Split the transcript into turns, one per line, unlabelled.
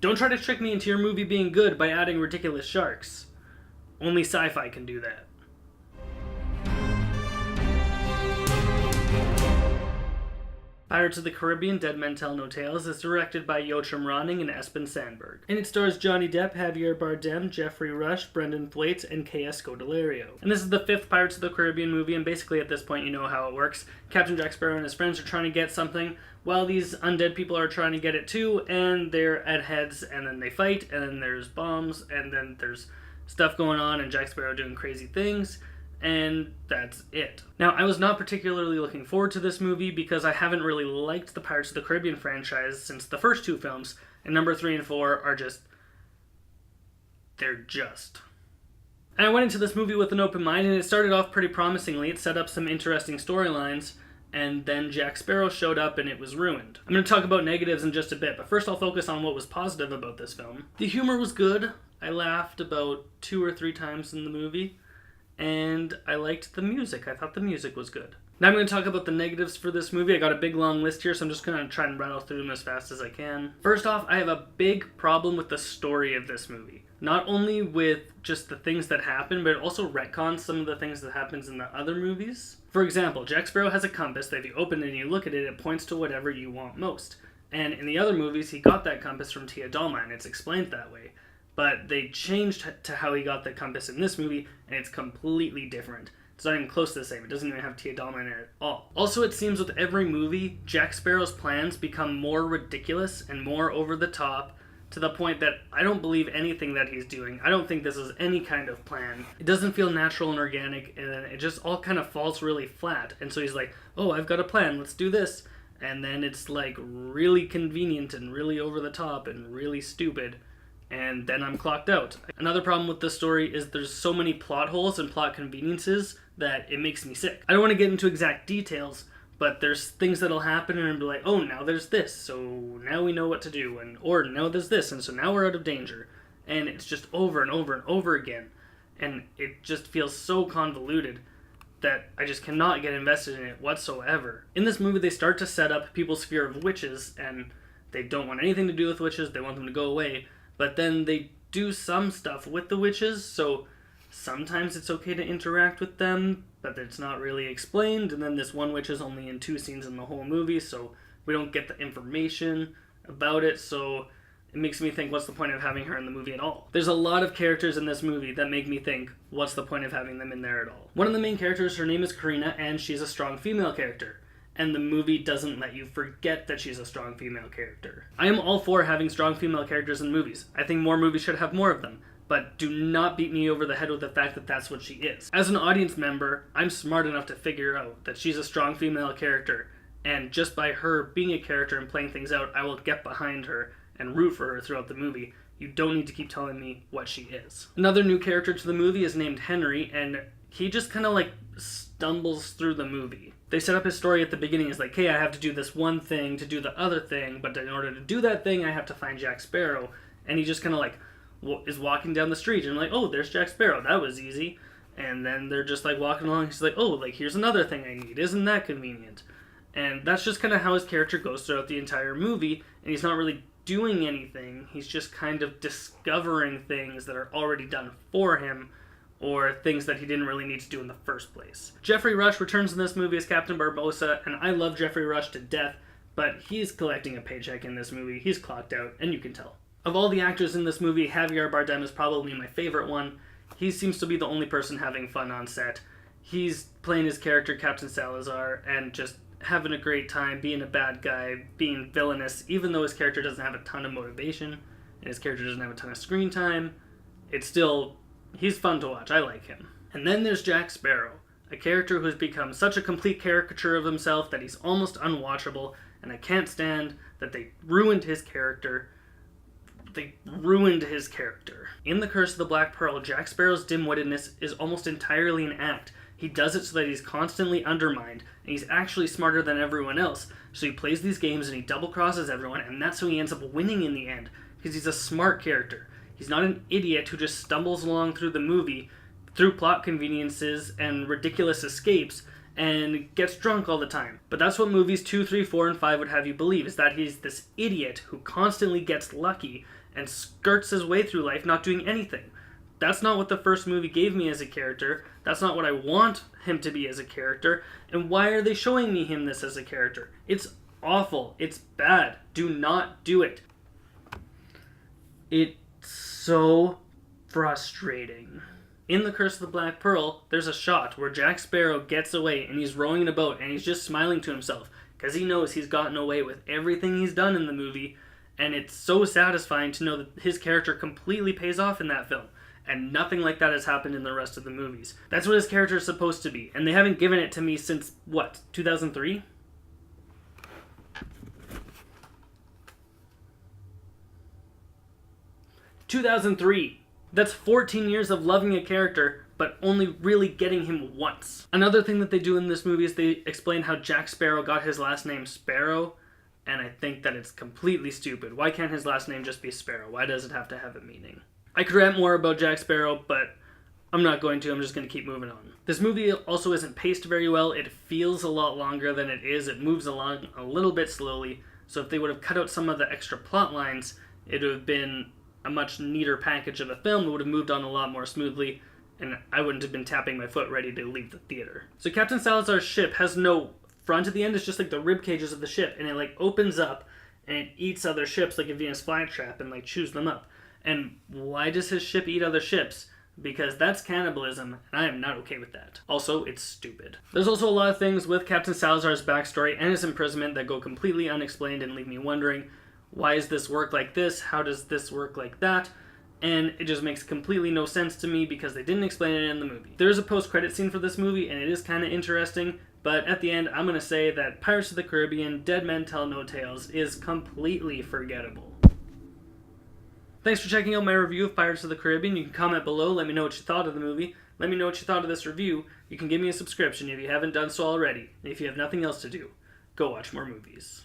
Don't try to trick me into your movie being good by adding ridiculous sharks. Only sci-fi can do that. Pirates of the Caribbean: Dead Men Tell No Tales is directed by Joachim Ronning and Espen Sandberg. And it stars Johnny Depp, Javier Bardem, Jeffrey Rush, Brendan Thwaites, and K.S. Scodelario. And this is the fifth Pirates of the Caribbean movie, and basically at this point you know how it works. Captain Jack Sparrow and his friends are trying to get something, while these undead people are trying to get it too, and they're at heads, and then they fight, and then there's bombs, and then there's stuff going on, and Jack Sparrow doing crazy things. And that's it. Now, I was not particularly looking forward to this movie because I haven't really liked the Pirates of the Caribbean franchise since the first two films, and number 3 and 4 are just... they're just. And I went into this movie with an open mind, and it started off pretty promisingly. It set up some interesting storylines, and then Jack Sparrow showed up and it was ruined. I'm going to talk about negatives in just a bit, but first I'll focus on what was positive about this film. The humor was good. I laughed about 2 or 3 times in the movie. And I liked the music. I thought the music was good. Now I'm going to talk about the negatives for this movie. I got a big long list here, so I'm just going to try and rattle through them as fast as I can. First off, I have a big problem with the story of this movie. Not only with just the things that happen, but it also retcons some of the things that happens in the other movies. For example, Jack Sparrow has a compass that if you open it and you look at it, it points to whatever you want most. And in the other movies, he got that compass from Tia Dalma, and it's explained that way. But they changed to how he got the compass in this movie, and it's completely different. It's not even close to the same. It doesn't even have Tia Dalma in it at all. Also, it seems with every movie, Jack Sparrow's plans become more ridiculous and more over the top, to the point that I don't believe anything that he's doing. I don't think this is any kind of plan. It doesn't feel natural and organic, and it just all kind of falls really flat. And so he's like, oh, I've got a plan, let's do this. And then it's like really convenient and really over the top and really stupid. And then I'm clocked out. Another problem with this story is there's so many plot holes and plot conveniences that it makes me sick. I don't want to get into exact details, but there's things that'll happen and I'll be like, oh, now there's this, so now we know what to do, or now there's this, and so now we're out of danger. And it's just over and over and over again. And it just feels so convoluted that I just cannot get invested in it whatsoever. In this movie, they start to set up people's fear of witches, and they don't want anything to do with witches, they want them to go away. But then they do some stuff with the witches, so sometimes it's okay to interact with them, but it's not really explained. And then this one witch is only in 2 scenes in the whole movie, so we don't get the information about it, so it makes me think, what's the point of having her in the movie at all? There's a lot of characters in this movie that make me think, what's the point of having them in there at all? One of the main characters, her name is Karina, and she's a strong female character. And the movie doesn't let you forget that she's a strong female character. I am all for having strong female characters in movies. I think more movies should have more of them. But do not beat me over the head with the fact that that's what she is. As an audience member, I'm smart enough to figure out that she's a strong female character. And just by her being a character and playing things out, I will get behind her and root for her throughout the movie. You don't need to keep telling me what she is. Another new character to the movie is named Henry, and he just kind of like stumbles through the movie. They set up his story at the beginning as like, hey, I have to do this one thing to do the other thing, but in order to do that thing, I have to find Jack Sparrow. And he just kind of like is walking down the street and like, oh, there's Jack Sparrow. That was easy. And then they're just like walking along. He's like, oh, like here's another thing I need. Isn't that convenient? And that's just kind of how his character goes throughout the entire movie. And he's not really doing anything. He's just kind of discovering things that are already done for him, or things that he didn't really need to do in the first place. Jeffrey Rush returns in this movie as Captain Barbossa, and I love Jeffrey Rush to death, but he's collecting a paycheck in this movie. He's clocked out, and you can tell. Of all the actors in this movie, Javier Bardem is probably my favorite one. He seems to be the only person having fun on set. He's playing his character, Captain Salazar, and just having a great time, being a bad guy, being villainous, even though his character doesn't have a ton of motivation, and his character doesn't have a ton of screen time. It's still... he's fun to watch. I like him. And then there's Jack Sparrow, a character who's become such a complete caricature of himself that he's almost unwatchable, and I can't stand that they ruined his character. They ruined his character. In The Curse of the Black Pearl, Jack Sparrow's dim-wittedness is almost entirely an act. He does it so that he's constantly undermined, and he's actually smarter than everyone else. So he plays these games and he double-crosses everyone, and that's how he ends up winning in the end, because he's a smart character. He's not an idiot who just stumbles along through the movie, through plot conveniences and ridiculous escapes, and gets drunk all the time. But that's what movies 2, 3, 4, and 5 would have you believe, is that he's this idiot who constantly gets lucky and skirts his way through life not doing anything. That's not what the first movie gave me as a character. That's not what I want him to be as a character. And why are they showing me him this as a character? It's awful. It's bad. Do not do it. It's so frustrating. In The Curse of the Black Pearl, there's a shot where Jack Sparrow gets away and he's rowing in a boat and he's just smiling to himself because he knows he's gotten away with everything he's done in the movie, and it's so satisfying to know that his character completely pays off in that film, and nothing like that has happened in the rest of the movies. That's what his character is supposed to be, and they haven't given it to me since, what, 2003? That's 14 years of loving a character, but only really getting him once. Another thing that they do in this movie is they explain how Jack Sparrow got his last name Sparrow, and I think that it's completely stupid. Why can't his last name just be Sparrow? Why does it have to have a meaning? I could rant more about Jack Sparrow, but I'm not going to. I'm just going to keep moving on. This movie also isn't paced very well. It feels a lot longer than it is. It moves along a little bit slowly, so if they would have cut out some of the extra plot lines, it would have been a much neater package of a film. It would have moved on a lot more smoothly, and I wouldn't have been tapping my foot ready to leave the theater. So Captain Salazar's ship has no front at the end. It's just like the rib cages of the ship, and it like opens up and it eats other ships like a Venus flytrap and like chews them up. And why does his ship eat other ships? Because that's cannibalism, and I am not okay with that. Also, it's stupid. There's also a lot of things with Captain Salazar's backstory and his imprisonment that go completely unexplained and leave me wondering, why does this work like this? How does this work like that? And it just makes completely no sense to me because they didn't explain it in the movie. There is a post-credit scene for this movie, and it is kind of interesting, but at the end, I'm going to say that Pirates of the Caribbean, Dead Men Tell No Tales is completely forgettable. Thanks for checking out my review of Pirates of the Caribbean. You can comment below, let me know what you thought of the movie. Let me know what you thought of this review. You can give me a subscription if you haven't done so already. And if you have nothing else to do, go watch more movies.